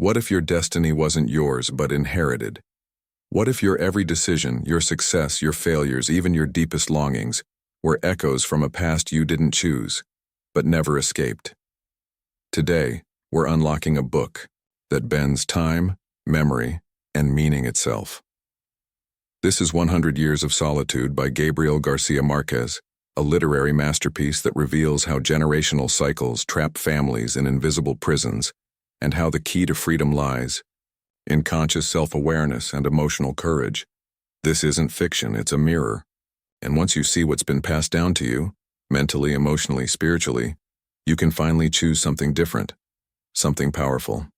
What if your destiny wasn't yours but inherited? What if your every decision, your success, your failures, even your deepest longings, were echoes from a past you didn't choose, but never escaped? Today, we're unlocking a book that bends time, memory, and meaning itself. This is 100 Years of Solitude by Gabriel Garcia Marquez, a literary masterpiece that reveals how generational cycles trap families in invisible prisons and how the key to freedom lies in conscious self-awareness and emotional courage. This isn't fiction, it's a mirror. And once you see what's been passed down to you, mentally, emotionally, spiritually, you can finally choose something different, something powerful.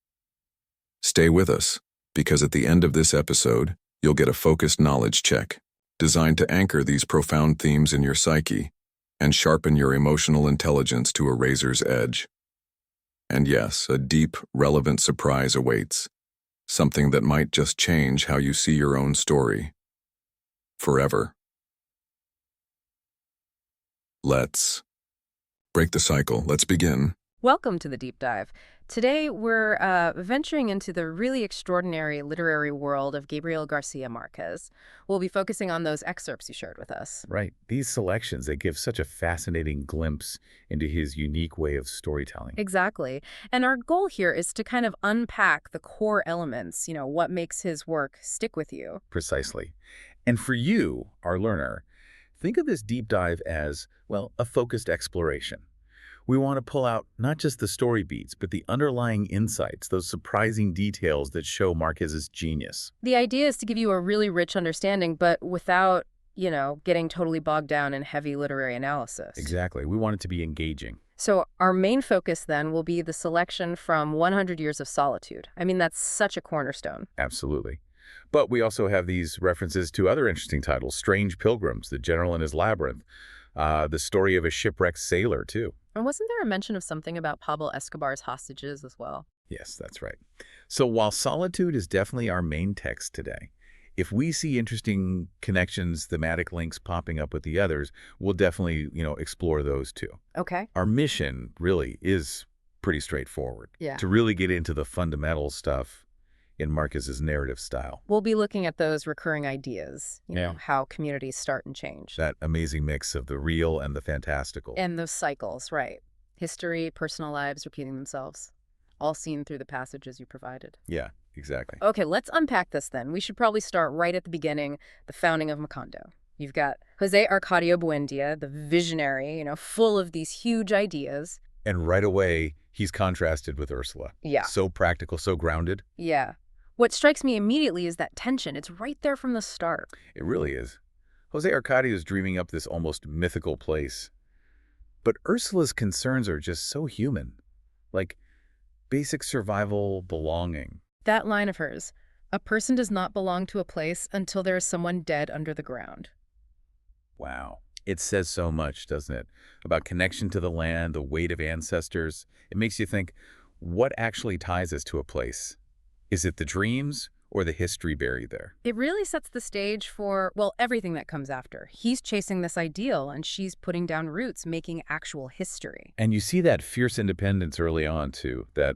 Stay with us, because at the end of this episode, you'll get a focused knowledge check, designed to anchor these profound themes in your psyche and sharpen your emotional intelligence to a razor's edge. And yes, a deep, relevant surprise awaits, something that might just change how you see your own story. Forever. Let's break the cycle. Let's begin. Welcome to the Deep Dive. Today, we're venturing into the really extraordinary literary world of Gabriel Garcia Marquez. We'll be focusing on those excerpts you shared with us. Right. These selections, they give such a fascinating glimpse into his unique way of storytelling. Exactly. And our goal here is to kind of unpack the core elements, what makes his work stick with you. Precisely. And for you, our learner, think of this deep dive as, well, a focused exploration. We want to pull out not just the story beats, but the underlying insights, those surprising details that show Marquez's genius. The idea is to give you a really rich understanding, but without, getting totally bogged down in heavy literary analysis. Exactly. We want it to be engaging. So our main focus then will be the selection from 100 Years of Solitude. I mean, that's such a cornerstone. Absolutely. But we also have these references to other interesting titles, Strange Pilgrims, The General and His Labyrinth, the story of a shipwrecked sailor, too. And wasn't there a mention of something about Pablo Escobar's hostages as well? Yes, that's right. So while Solitude is definitely our main text today, if we see interesting connections, thematic links popping up with the others, we'll definitely, explore those too. Okay. Our mission really is pretty straightforward. Yeah. To really get into the fundamental stuff in Marquez's narrative style. We'll be looking at those recurring ideas, how communities start and change. That amazing mix of the real and the fantastical. And those cycles, right. History, personal lives repeating themselves, all seen through the passages you provided. Yeah, exactly. Okay, let's unpack this then. We should probably start right at the beginning, the founding of Macondo. You've got Jose Arcadio Buendia, the visionary, full of these huge ideas. And right away, he's contrasted with Ursula. Yeah. So practical, so grounded. Yeah. What strikes me immediately is that tension. It's right there from the start. It really is. Jose Arcadio is dreaming up this almost mythical place. But Ursula's concerns are just so human. Like basic survival, belonging. That line of hers, a person does not belong to a place until there is someone dead under the ground. Wow. It says so much, doesn't it? About connection to the land, the weight of ancestors. It makes you think, what actually ties us to a place? Is it the dreams or the history buried there? It really sets the stage for, everything that comes after. He's chasing this ideal, and she's putting down roots, making actual history. And you see that fierce independence early on, too, that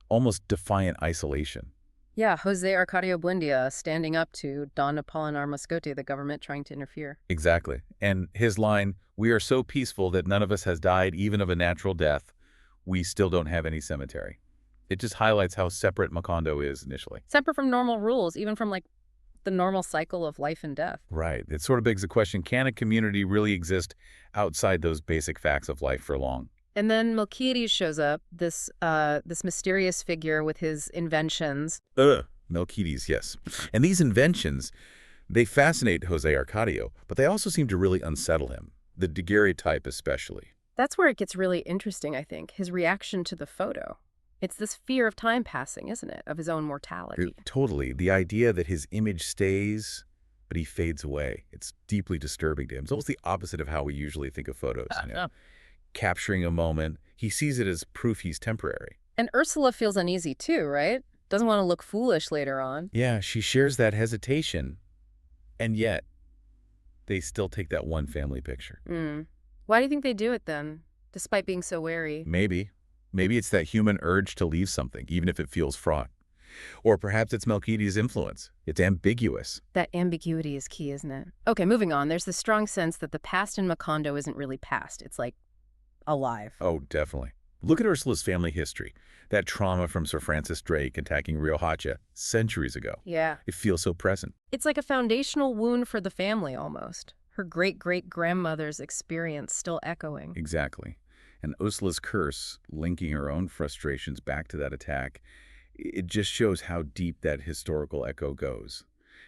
almost defiant isolation. Yeah, Jose Arcadio Buendia standing up to Don Apolinar Moscote, the government trying to interfere. Exactly. And his line, "We are so peaceful that none of us has died even of a natural death. We still don't have any cemetery." It just highlights how separate Macondo is initially. Separate from normal rules, even from the normal cycle of life and death. Right. It sort of begs the question, can a community really exist outside those basic facts of life for long? And then Milquiades shows up, this mysterious figure with his inventions. Milquiades, yes. And these inventions, they fascinate Jose Arcadio, but they also seem to really unsettle him, the daguerreotype especially. That's where it gets really interesting, I think, his reaction to the photo. It's this fear of time passing, isn't it, of his own mortality? Totally. The idea that his image stays, but he fades away. It's deeply disturbing to him. It's almost the opposite of how we usually think of photos. Capturing a moment, he sees it as proof he's temporary. And Ursula feels uneasy too, right? Doesn't want to look foolish later on. Yeah, she shares that hesitation, and yet they still take that one family picture. Why do you think they do it then, despite being so wary? Maybe Maybe it's that human urge to leave something, even if it feels fraught. Or perhaps it's Melchides' influence. It's ambiguous. That ambiguity is key, isn't it? Okay, moving on. There's this strong sense that the past in Macondo isn't really past. It's like alive. Oh, definitely. Look at Ursula's family history. That trauma from Sir Francis Drake attacking Riohacha centuries ago. Yeah. It feels so present. It's like a foundational wound for the family, almost. Her great-great-grandmother's experience still echoing. Exactly. And Ursula's curse, linking her own frustrations back to that attack, it just shows how deep that historical echo goes.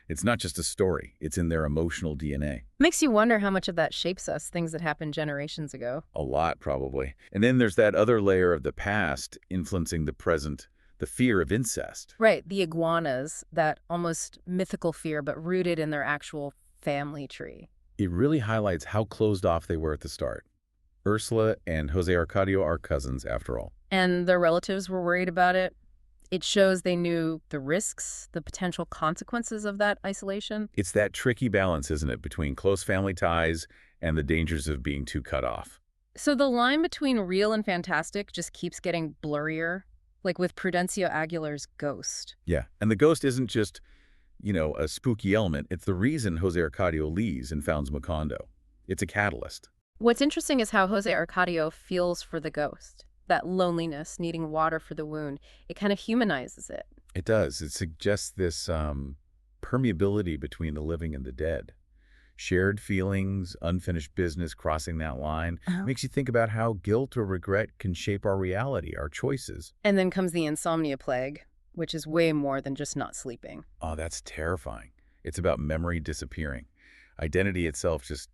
It's not just a story. It's in their emotional DNA. Makes you wonder how much of that shapes us, things that happened generations ago. A lot, probably. And then there's that other layer of the past influencing the present, the fear of incest. Right, the iguanas, that almost mythical fear, but rooted in their actual family tree. It really highlights how closed off they were at the start. Ursula and Jose Arcadio are cousins, after all. And their relatives were worried about it. It shows they knew the risks, the potential consequences of that isolation. It's that tricky balance, isn't it, between close family ties and the dangers of being too cut off. So the line between real and fantastic just keeps getting blurrier, like with Prudencio Aguilar's ghost. Yeah, and the ghost isn't just, a spooky element. It's the reason Jose Arcadio leaves and founds Macondo. It's a catalyst. What's interesting is how Jose Arcadio feels for the ghost. That loneliness, needing water for the wound, it kind of humanizes it. It does. It suggests this permeability between the living and the dead. Shared feelings, unfinished business crossing that line makes you think about how guilt or regret can shape our reality, our choices. And then comes the insomnia plague, which is way more than just not sleeping. Oh, that's terrifying. It's about memory disappearing. Identity itself just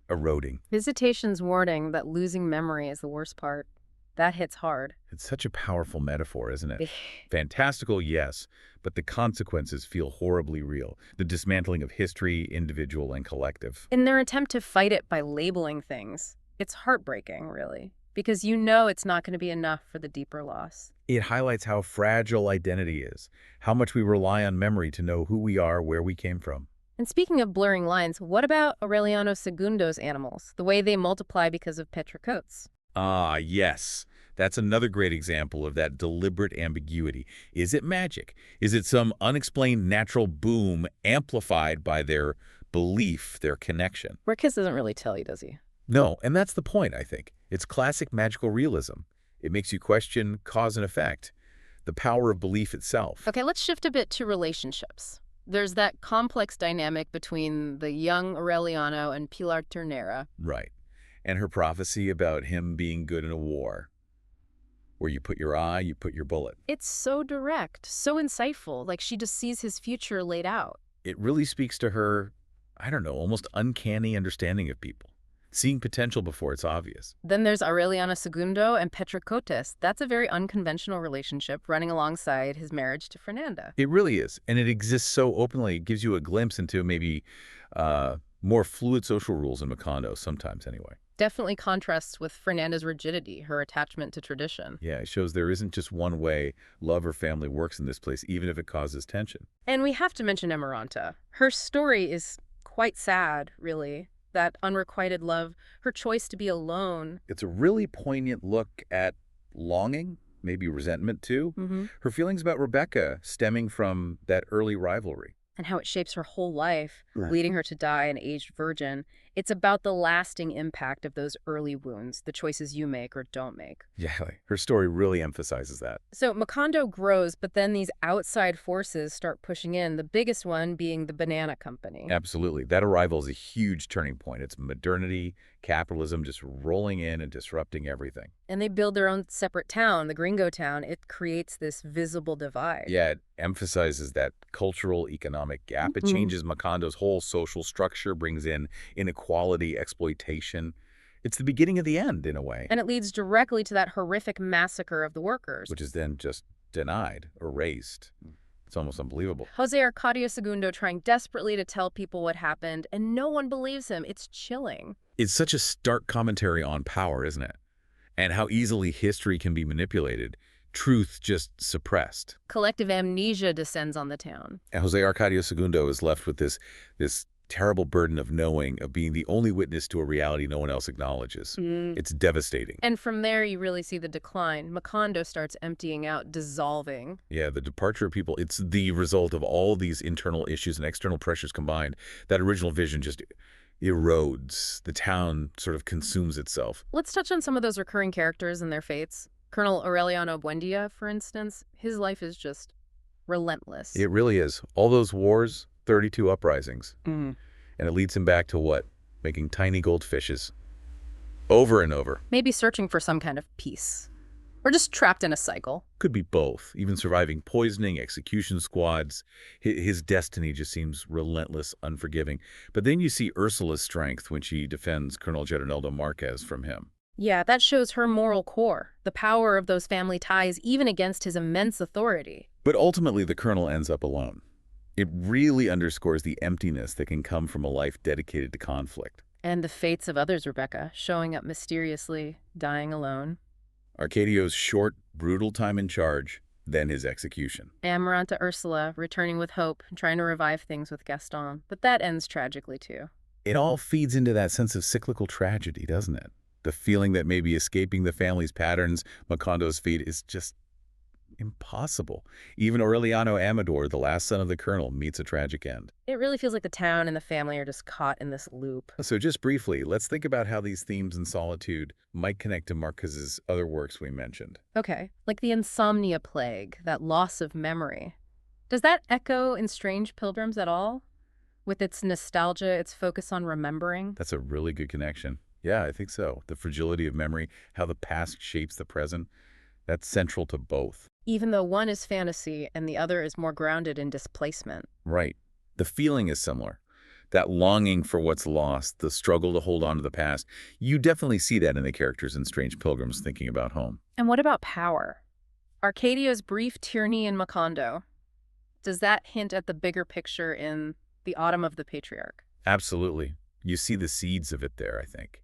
eroding. Visitation's warning that losing memory is the worst part. That hits hard. It's such a powerful metaphor, isn't it? Fantastical, yes, but the consequences feel horribly real. The dismantling of history, individual and collective. In their attempt to fight it by labeling things, it's heartbreaking, really, because you know it's not going to be enough for the deeper loss. It highlights how fragile identity is, how much we rely on memory to know who we are, where we came from. And speaking of blurring lines, what about Aureliano Segundo's animals, the way they multiply because of petricoats? Ah, yes. That's another great example of that deliberate ambiguity. Is it magic? Is it some unexplained natural boom amplified by their belief, their connection? Marquez doesn't really tell you, does he? No, and that's the point, I think. It's classic magical realism. It makes you question cause and effect, the power of belief itself. Okay, let's shift a bit to relationships. There's that complex dynamic between the young Aureliano and Pilar Ternera. Right. And her prophecy about him being good in a war. Where you put your eye, you put your bullet. It's so direct, so insightful, like she just sees his future laid out. It really speaks to her, I don't know, almost uncanny understanding of people. Seeing potential before it's obvious. Then there's Aureliano Segundo and Petricotes. That's a very unconventional relationship running alongside his marriage to Fernanda. It really is. And it exists so openly, it gives you a glimpse into maybe more fluid social rules in Macondo, sometimes anyway. Definitely contrasts with Fernanda's rigidity, her attachment to tradition. Yeah, it shows there isn't just one way love or family works in this place, even if it causes tension. And we have to mention Emeranta. Her story is quite sad, really. That unrequited love, her choice to be alone. It's a really poignant look at longing, maybe resentment too. Her feelings about Rebecca stemming from that early rivalry. And how it shapes her whole life, leading her to die an aged virgin. It's about the lasting impact of those early wounds, the choices you make or don't make. Yeah, her story really emphasizes that. So Macondo grows, but then these outside forces start pushing in, the biggest one being the Banana Company. Absolutely. That arrival is a huge turning point. It's modernity, capitalism just rolling in and disrupting everything. And they build their own separate town, the Gringo Town. It creates this visible divide. Yeah, it emphasizes that cultural, economic gap. It changes Macondo's whole social structure, brings in inequality, exploitation. It's the beginning of the end, in a way. And it leads directly to that horrific massacre of the workers. Which is then just denied, erased. It's almost unbelievable. Jose Arcadio Segundo trying desperately to tell people what happened, and no one believes him. It's chilling. It's such a stark commentary on power, isn't it? And how easily history can be manipulated. Truth just suppressed. Collective amnesia descends on the town. And Jose Arcadio Segundo is left with this terrible burden of knowing, of being the only witness to a reality no one else acknowledges. It's devastating. And from there, you really see the decline. Macondo starts emptying out, dissolving. Yeah, the departure of people, it's the result of all these internal issues and external pressures combined. That original vision just erodes. The town sort of consumes itself. Let's touch on some of those recurring characters and their fates. Colonel Aureliano Buendia, for instance, his life is just relentless. It really is. All those wars, 32 uprisings. Mhm. And it leads him back to what? Making tiny goldfishes. Over and over. Maybe searching for some kind of peace. Or just trapped in a cycle. Could be both. Even surviving poisoning, execution squads. His destiny just seems relentless, unforgiving. But then you see Ursula's strength when she defends Colonel Gernaldo Marquez from him. Yeah, that shows her moral core, the power of those family ties even against his immense authority. But ultimately, the colonel ends up alone. It really underscores the emptiness that can come from a life dedicated to conflict. And the fates of others, Rebecca, showing up mysteriously, dying alone. Arcadio's short, brutal time in charge, then his execution. Amaranta Ursula returning with hope, trying to revive things with Gaston. But that ends tragically, too. It all feeds into that sense of cyclical tragedy, doesn't it? The feeling that maybe escaping the family's patterns, Macondo's fate, is just impossible. Even Aureliano Amador, the last son of the colonel, meets a tragic end. It really feels like the town and the family are just caught in this loop. So just briefly, let's think about how these themes in solitude might connect to Marquez's other works we mentioned. Okay, like the insomnia plague, that loss of memory. Does that echo in Strange Pilgrims at all? With its nostalgia, its focus on remembering? That's a really good connection. Yeah, I think so. The fragility of memory, how the past shapes the present, that's central to both. Even though one is fantasy and the other is more grounded in displacement. Right. The feeling is similar. That longing for what's lost, the struggle to hold on to the past. You definitely see that in the characters in Strange Pilgrims thinking about home. And what about power? Arcadio's brief tyranny in Macondo. Does that hint at the bigger picture in The Autumn of the Patriarch? Absolutely. You see the seeds of it there, I think.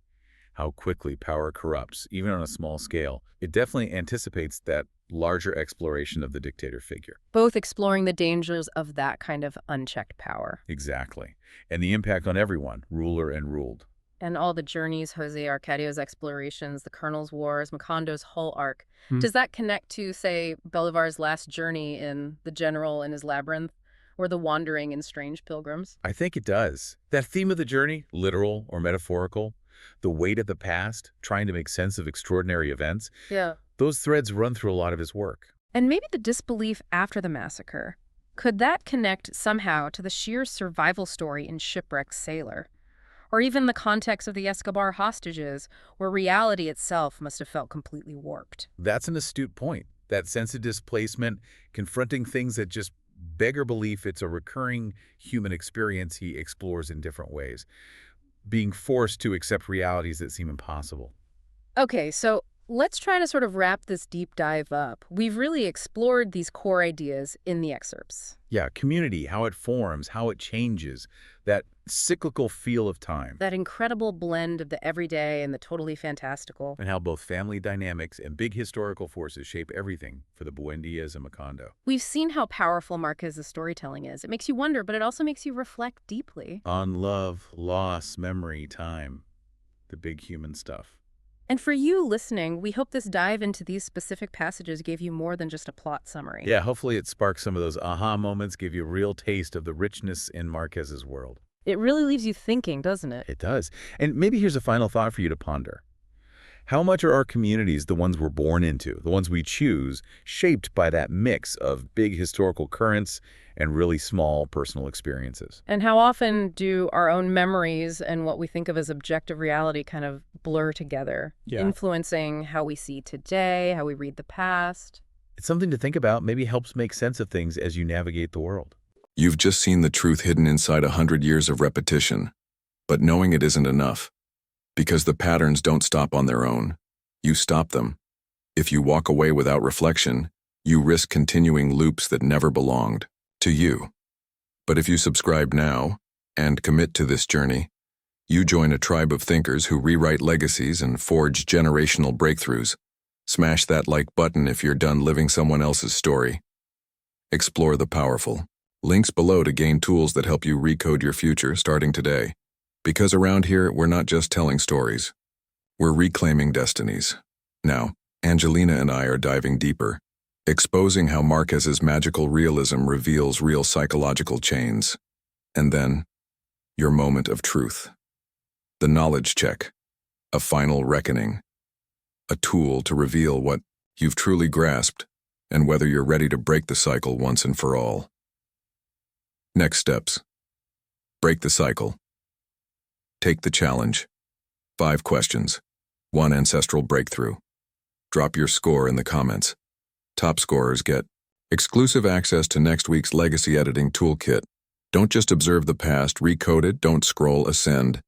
How quickly power corrupts, even on a small scale. It definitely anticipates that larger exploration of the dictator figure. Both exploring the dangers of that kind of unchecked power. Exactly. And the impact on everyone, ruler and ruled. And all the journeys, Jose Arcadio's explorations, the Colonel's Wars, Macondo's whole arc. Does that connect to, say, Bolivar's last journey in The General and his Labyrinth, or the wandering in Strange Pilgrims? I think it does. That theme of the journey, literal or metaphorical, the weight of the past, trying to make sense of extraordinary events, Yeah. those threads run through a lot of his work. And maybe the disbelief after the massacre. Could that connect somehow to the sheer survival story in Shipwrecked Sailor? Or even the context of the Escobar hostages, where reality itself must have felt completely warped? That's an astute point. That sense of displacement, confronting things that just beggar belief. It's a recurring human experience he explores in different ways. Being forced to accept realities that seem impossible. Okay, so let's try to sort of wrap this deep dive up. We've really explored these core ideas in the excerpts. Yeah, community, how it forms, how it changes, that cyclical feel of time. That incredible blend of the everyday and the totally fantastical. And how both family dynamics and big historical forces shape everything for the Buendias and Macondo. We've seen how powerful Marquez's storytelling is. It makes you wonder, but it also makes you reflect deeply. On love, loss, memory, time, the big human stuff. And for you listening, we hope this dive into these specific passages gave you more than just a plot summary. Yeah, hopefully it sparks some of those aha moments, give you a real taste of the richness in Marquez's world. It really leaves you thinking, doesn't it? It does. And maybe here's a final thought for you to ponder. How much are our communities, the ones we're born into, the ones we choose, shaped by that mix of big historical currents and really small personal experiences? And how often do our own memories and what we think of as objective reality kind of blur together, influencing how we see today, how we read the past? It's something to think about, maybe helps make sense of things as you navigate the world. You've just seen the truth hidden inside 100 years of repetition. But knowing it isn't enough. Because the patterns don't stop on their own. You stop them. If you walk away without reflection, you risk continuing loops that never belonged to you. But if you subscribe now and commit to this journey, you join a tribe of thinkers who rewrite legacies and forge generational breakthroughs. Smash that like button if you're done living someone else's story. Explore the powerful. Links below to gain tools that help you recode your future starting today. Because around here, we're not just telling stories. We're reclaiming destinies. Now, Angelina and I are diving deeper, exposing how Marquez's magical realism reveals real psychological chains. And then, your moment of truth. The knowledge check. A final reckoning. A tool to reveal what you've truly grasped and whether you're ready to break the cycle once and for all. Next steps. Break the cycle. Take the challenge. 5 questions. 1 ancestral breakthrough. Drop your score in the comments. Top scorers get exclusive access to next week's Legacy Editing Toolkit. Don't just observe the past, recode it, don't scroll, ascend.